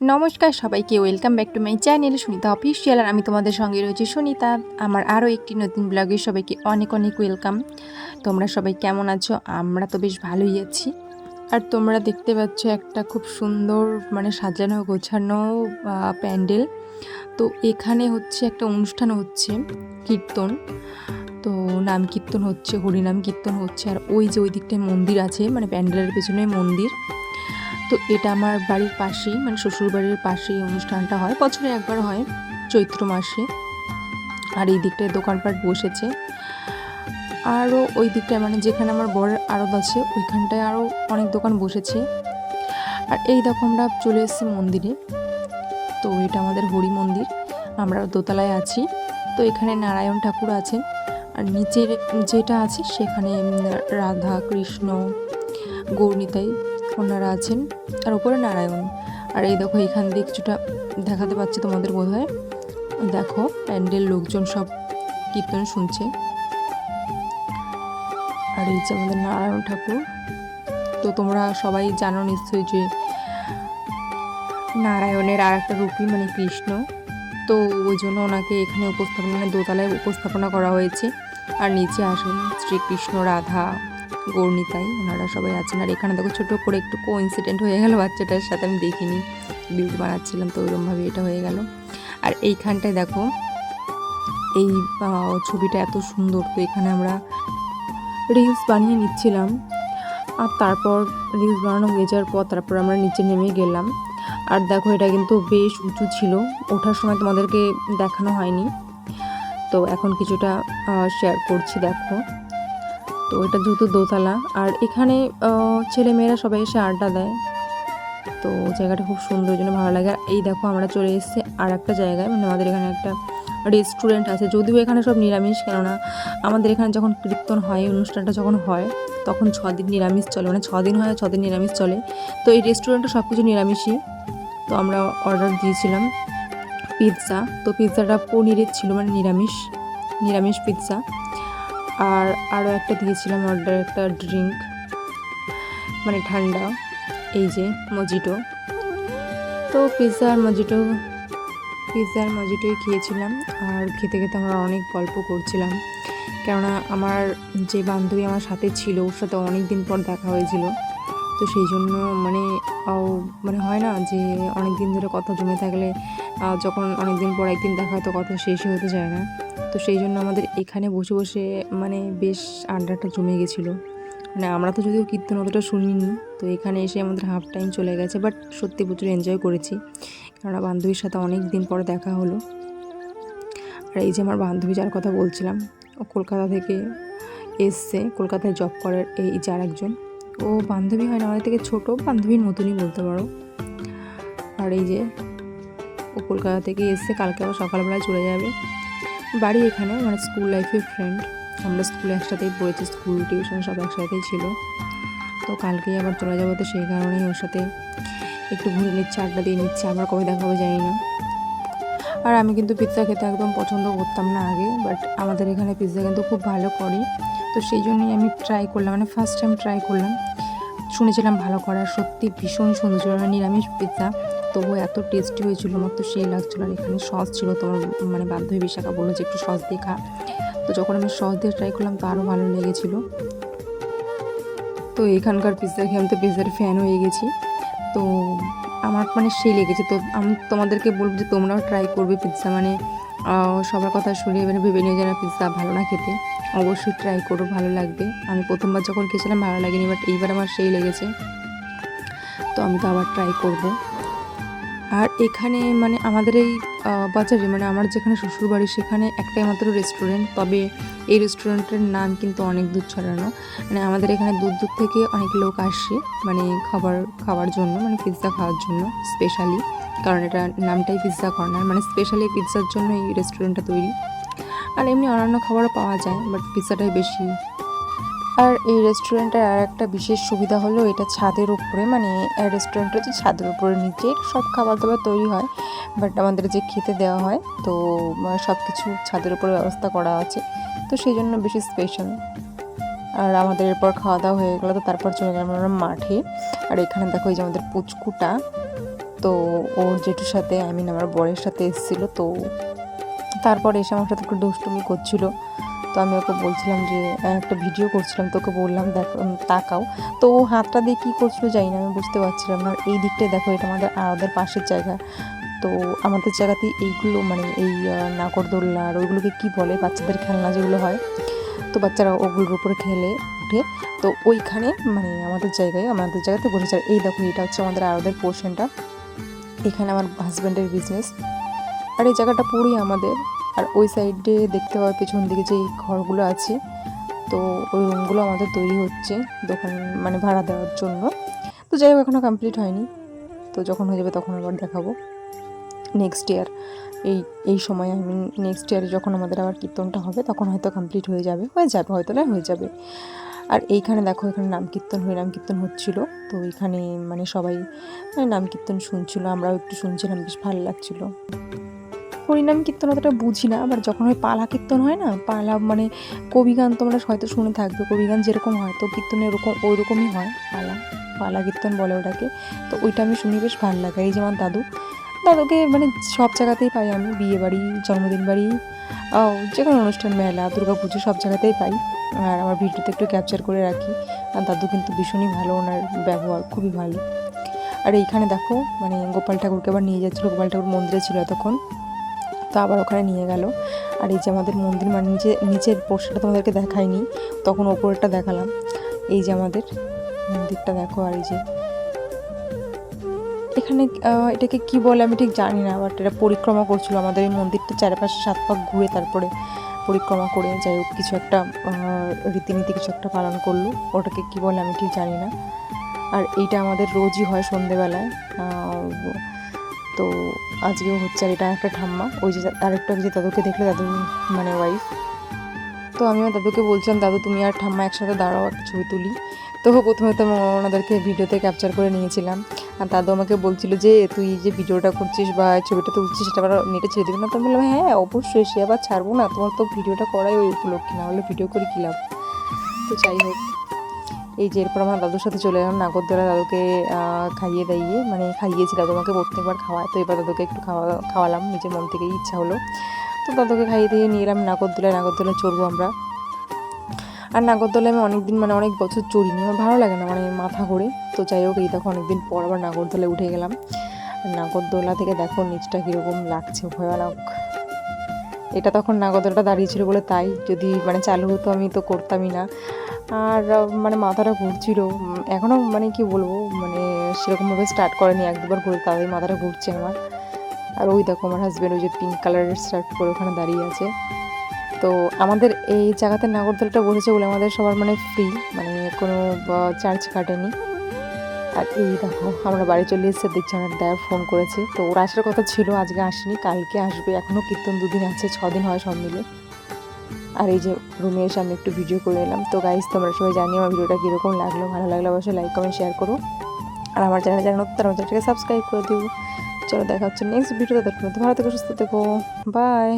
নমস্কার সবাইকে, welcome back to my channel Sunita official. আর আমি তোমাদের সঙ্গে রয়েছি সুনিতা। আমার আরও একটি নতুন ব্লগে সবাইকে অনেক অনেক ওয়েলকাম। তোমরা সবাই কেমন আছো? আমরা তো বেশ ভালোই আছি। আর তোমরা দেখতে পাচ্ছ একটা খুব সুন্দর সাজানো গোছানো প্যান্ডেল। তো এখানে হচ্ছে একটা অনুষ্ঠান হচ্ছে, কীর্তন। তো নাম কীর্তন হচ্ছে, হরিনাম কীর্তন হচ্ছে। আর ওই যে ওই দিকটায় মন্দির আছে, প্যান্ডেলের পেছনে মন্দির। তো এটা আমার বাড়ির পাশেই, শ্বশুর বাড়ির পাশেই অনুষ্ঠানটা হয়, বছরে একবার হয় চৈত্র মাসে। আর এই দিকটায় দোকানপাট বসেছে। আরও ওই দিকটায় যেখানে আমার বরের আড়ত আছে ওইখানটায় আরও অনেক দোকান বসেছে। আর এই দেখো আমরা চলে এসেছি মন্দিরে। তো এটা আমাদের হরি মন্দির, আমরা দোতলায় আছি। তো এখানে নারায়ণ ঠাকুর আছেন, আর নিচের যেটা আছে সেখানে রাধা কৃষ্ণ গৌরনিতাই ওনারা আছেন, আর ওপরে নারায়ণ। আর এই দেখো এখান দিয়ে কিছুটা দেখাতে পাচ্ছি তোমাদের বোধ হয়। দেখো প্যান্ডেল লোকজন সব কীর্তন শুনছে। আর এই যে আমাদের নারায়ণ ঠাকুর। তো তোমরা সবাই জানো নিশ্চয়ই যে নারায়ণের আর একটা রূপই কৃষ্ণ। তো ওই জন্য ওনাকে এখানে উপস্থাপনা দোতলায় উপস্থাপনা করা হয়েছে। আর নিচে আসুন শ্রীকৃষ্ণ রাধা গৌরনিতাই ওনারা সবাই আছেন। আর এখানে দেখো ছোটো করে একটু কোইন্সিডেন্ট হয়ে গেল বাচ্চাটার সাথে, আমি দেখিনি, রিলস বানাচ্ছিলাম তো ওইরকমভাবে এটা হয়ে গেল। আর এইখানটায় দেখো এই ছবিটা এত সুন্দর। তো এখানে আমরা রিলস বানিয়ে নিচ্ছিলাম। আর তারপর রিলস বানানো হয়ে যাওয়ার পর তারপর আমরা নিচে নেমে গেলাম। আর দেখো এটা কিন্তু বেশ উঁচু ছিল, ওঠার সময় তোমাদেরকে দেখানো হয়নি, তো এখন কিছুটা শেয়ার করছি। দেখো তো এটা যেহেতু দোতলা, আর এখানে ছেলেমেয়েরা সবাই এসে আড্ডা দেয়। তো জায়গাটা খুব সুন্দর, জন্য ভালো লাগে। আর এই দেখো আমরা চলে এসেছি আর একটা জায়গায়, আমাদের এখানে একটা রেস্টুরেন্ট আছে। যদিও এখানে সব নিরামিষ, কেননা আমাদের এখানে যখন কীর্তন হয়, অনুষ্ঠানটা যখন হয় তখন 6 দিন নিরামিষ চলে, 6 দিন হয় 6 দিন নিরামিষ চলে। তো এই রেস্টুরেন্টে সব কিছু নিরামিষই। তো আমরা অর্ডার দিয়েছিলাম পিৎজা। তো পিৎজাটা পনিরের ছিল, নিরামিষ পিৎজা। আর আরও একটা দিয়েছিলাম অর্ডার, একটা ড্রিঙ্ক ঠান্ডা, এই যে মজিটো। তো পিৎজা আর মজিটোই খেয়েছিলাম। আর খেতে খেতে আমরা অনেক গল্প করছিলাম, কেননা আমার যে বান্ধবী আমার সাথে ছিল ওর সাথে অনেক দিন পর দেখা হয়েছিল। তো সেই জন্য হয় না যে অনেক দিন ধরে কথা জমে থাকলে যখন অনেক দিন পর একদিন দেখা হয় তো কথা শেষই হতে যায় না। তো সেই জন্য আমাদের এখানে বসে বসে বেশ আড্ডাটা জমে গেছিলো। আমরা তো যদিও কীর্তন অতটা শুনিনি, তো এখানে এসে আমাদের হাফ টাইম চলে গেছে, বাট সত্যি প্রচুর এনজয় করেছি, কেননা বান্ধবীর সাথে অনেক দিন পর দেখা হলো। আর এই যে আমার বান্ধবী যার কথা বলছিলাম, ও কলকাতা থেকে এসছে, কলকাতায় জব করে। এই যে আর একজন, ও বান্ধবী হয় না, আমাদের থেকে ছোটো, বান্ধবীর মতনই বলতে পারো। আর এই যে ও কলকাতা থেকে এসছে, কালকে আবার সকালবেলায় চলে যাবে বাড়ি। এখানে স্কুল লাইফের ফ্রেন্ড, আমরা স্কুলে একসাথেই পড়েছি, স্কুল টিউশন সব একসাথেই ছিল। তো কালকেই আবার চলে যাবো, তো সেই কারণেই ওর সাথে একটু ঘুরে নিচ্ছে, আড্ডা দিয়ে নিচ্ছে। আমরা কবে দেখা হবে জানি না। আর আমি কিন্তু পিৎজা খেতে একদম পছন্দ করতাম না আগে, বাট আমাদের এখানে পিৎজা কিন্তু খুব ভালো করে। তো সেই জন্যই আমি ট্রাই করলাম, ফার্স্ট টাইম ট্রাই করলাম। শুনেছিলাম ভালো করার, সত্যি ভীষণ সুন্দর ছিল, নিরামিষ পিৎজা, তবুও এত টেস্টি হয়েছিল, আমার তো সেই লাগছিলো। আর এখানে সস ছিল, তোমার বান্ধবী বিশাখা বললো যে একটু সস দিয়ে খা। তো যখন আমি সস দিয়ে ট্রাই করলাম তো আরও ভালো লেগেছিলো। তো এখানকার পিৎজা খেয়ে আমি তো পিৎজার ফ্যান হয়ে গেছি। তো আমার সেই লেগেছে। তো আমি তোমাদেরকে বলবো যে তোমরাও ট্রাই করবে পিৎজা, সবার কথা শুনে ভেবে নিয়ে যায় না পিৎজা ভালো না খেতে, অবশ্যই ট্রাই করো, ভালো লাগবে। আমি প্রথমবার যখন খেয়েছিলাম ভালো লাগেনি, বাট এইবার আমার সেই লেগেছে, তো আমি তো আবার ট্রাই করব। আর এখানে আমাদের এই বাজারে আমার যেখানে শ্বশুরবাড়ি সেখানে একটাই মাত্র রেস্টুরেন্ট, তবে এই রেস্টুরেন্টের নাম কিন্তু অনেক দূর ছড়ানো। আমাদের এখানে দূর দূর থেকে অনেক লোক আসে খাবার জন্য, পিৎজা খাওয়ার জন্য স্পেশালি, কারণ এটা নামটাই পিৎজা কর্নার, স্পেশালি পিৎজার জন্য এই রেস্টুরেন্টটা তৈরি। আর এমনি অন্যান্য খাবারও পাওয়া যায়, বাট পিৎজাটাই বেশি। আর এই রেস্টুরেন্টের আর একটা বিশেষ সুবিধা হলো এটা ছাদের উপরে, রেস্টুরেন্টটা হচ্ছে ছাদের উপরে, নিচে সব খাবার দাবার তৈরি হয়, বাট আমাদের যে খেতে দেওয়া হয় তো সব কিছু ছাদের উপরে ব্যবস্থা করা আছে, তো সেই জন্য বেশি স্পেশাল। আর আমাদের এরপর খাওয়া দাওয়া হয়ে গেলো, তো তারপর চলে গেলাম আমরা মাঠে। আর এখানে দেখো এই যে আমাদের পুচকুটা, তো ওর জেঠুর সাথে আমার বরের সাথে এসেছিলো। তো তারপর এসে আমার সাথে একটু দুষ্টুমি করছিল। তো আমি ওকে বলছিলাম যে একটা ভিডিও করছিলাম, তোকে বললাম দেখ তাকাও। তো ও হাতটা দিয়ে কী করছিল জানি না, আমি বুঝতে পারছিলাম না। এই দিকটায় দেখো, এটা আমাদের পাশের জায়গা। তো আমাদের জায়গাতেই এইগুলো মানে এই নাগরদোল্লা আর ওইগুলোকে কী বলে, বাচ্চাদের খেলনা যেগুলো হয়, তো বাচ্চারা ওগুলোর উপরে খেলে উঠে। তো ওইখানে মানে আমাদের জায়গাতে বসেছে। আর এই দেখো, এটা হচ্ছে আমাদের আরদের পোর্শনটা। এখানে আমার হাজব্যান্ডের বিজনেস, আর এই জায়গাটা পুরোই আমাদের। আর ওই সাইডে দেখতে পাওয়ার পেছন দিকে যে ঘরগুলো আছে, তো ওই রুমগুলো আমাদের তৈরি হচ্ছে দোকান মানে ভাড়া দেওয়ার জন্য। তো যাই হোক, এখনও কমপ্লিট হয়নি। তো যখন হয়ে যাবে তখন আবার দেখাবো নেক্সট ইয়ার। এই সময় নেক্সট ইয়ারে যখন আমাদের আবার কীর্তনটা হবে তখন হয়তো কমপ্লিট হয়ে যাবে, হয়তো না হয়ে যাবে। আর এইখানে দেখো, এখানে নাম কীর্তন হচ্ছিলো। তো এখানে মানে সবাই নাম কীর্তন শুনছিল, আমরাও একটু শুনছিলাম, বেশ ভালো লাগছিলো। হরিনাম কীর্তন অতটা বুঝি না, আবার যখন হয় পালা কীর্তন হয় না, পালা মানে কবিগান তোমরা হয়তো শুনে থাকবে, কবিগান যেরকম হয় তো কীর্তনে ওই রকমই হয়, পালা কীর্তন বলে ওটাকে। তো ওইটা আমি শুনি, বেশ ভালো লাগে। এই যে আমার দাদুকে মানে সব জায়গাতেই পাই আমি, বিয়ে বাড়ি, জন্মদিন বাড়ি, যে কোনো অনুষ্ঠান, মেলা, দুর্গাপুজো, সব জায়গাতেই পাই। আর আমার ভিডিওতে একটু ক্যাপচার করে রাখি। আর দাদু কিন্তু ভীষণই ভালো, ওনার ব্যবহার খুবই ভালো। আর এইখানে দেখো মানে গোপাল ঠাকুরকে আবার নিয়ে যাচ্ছিলো, গোপাল ঠাকুর মন্দিরে ছিল এতক্ষণ, তো আবার ওখানে নিয়ে গেল। আর এই যে আমাদের মন্দির মানে নিচের পোর্শনটা তোমাদেরকে দেখাইনি, তখন ওপরেরটা দেখালাম। এই যে আমাদের মন্দিরটা দেখো, আর এই যে এখানে এটাকে কি বলে আমি ঠিক জানি না, বাট এটা পরিক্রমা করছিল আমাদের এই মন্দিরটা, চারপাশে 7 পাক ঘুরে তারপরে পরিক্রমা করে, যাই হোক কিছু একটা রীতিনীতি কিছু একটা পালন করলো, ওটাকে কি বলে আমি ঠিক জানি না। আর এইটা আমাদের রোজই হয় সন্ধেবেলায়, তো আজকেও হচ্ছে। আর এটা একটা ঠাম্মা, ওই যে আরেকটা যে দাদুকে দেখলে, দাদু মানে ওয়াইফ। তো আমিও দাদুকে বলছিলাম, দাদু তুমি আর ঠাম্মা একসাথে দাঁড়াও, একটা ছবি তুলি। তো প্রথমে তো ওনাদেরকে ভিডিওতে ক্যাপচার করে নিয়েছিলাম। আর দাদু আমাকে বলছিল যে তুই যে ভিডিওটা করছিস বা ছবিটা তুলছিস সেটা আবার নেটে ছেড়ে দেবে না? তো আমি বললাম হ্যাঁ অবশ্যই, সে আবার ছাড়বো না, তোমার তো ভিডিওটা করাই ওই উপলক্ষে, না হলে ভিডিও করে কী লাভ। তো যাই হোক, এই যে এরপর আমার দাদুর সাথে চলে এলাম নাগরদোলা। দাদুকে খাইয়ে দাইয়ে মানে খাইয়েছি, দাদু আমাকে প্রত্যেকবার খাওয়ায়, তো এবার দাদুকে একটু খাওয়ালাম, নিজের মন থেকেই ইচ্ছা হলো। তো দাদুকে খাইয়ে দিয়ে নিয়ে এলাম নাগরদোলায় চড়বো আমরা। আর নাগরদোলায় আমি অনেক বছর চড়িনি, আমার ভালো লাগে না মানে মাথা ঘোরে। তো যাই হোক, এই দেখো অনেকদিন পর আবার নাগরদোলায় উঠে গেলাম। আর নাগরদোলা থেকে দেখো নিচটা কীরকম লাগছে, ভয়ানক। এটা তখন নাগরদোলাটা দাঁড়িয়েছিল বলে, তাই যদি মানে চালু হতো আমি তো করতামই না। আর মানে মাথাটা ঘুরছিল, এখনও মানে কি বলবো, মানে সেরকমভাবে স্টার্ট করেনি, 1-2বার ঘুরে তাদের মাথাটা ঘুরছে আমার। আর ওই দেখো আমার হাজব্যান্ড ওই যে পিঙ্ক কালারের শার্ট পরে ওখানে দাঁড়িয়ে আছে। তো আমাদের এই জায়গাতে নাগরদোলাটা বসেছে বলে আমাদের সবার মানে ফ্রি, মানে কোনো চার্জ কাটেনি। আর এই দেখো আমরা বাড়ি চলে এসেছি, দেখছি আমার দাদা ফোন করেছে। তো ওর আসার কথা ছিল, আজকে আসেনি, কালকে আসবে। এখনও কীর্তন 2 দিন আছে, 6 দিন হয় সব মিলে। আর এই যে রুমে এসে আমি একটু ভিডিও করে নিলাম। তো গাইস, তোমরা সবাই জানিও আমার ভিডিওটা কীরকম লাগলো, ভালো লাগলে অবশ্যই লাইক কমেন্ট শেয়ার করো। আর আমার চ্যানেলে যারা নতুন তারা চ্যানেলটাকে সাবস্ক্রাইব করে দিও। চলো দেখা হচ্ছে নেক্সট ভিডিওতে, ভালো থেকো, সুস্থ থেকো, বাই।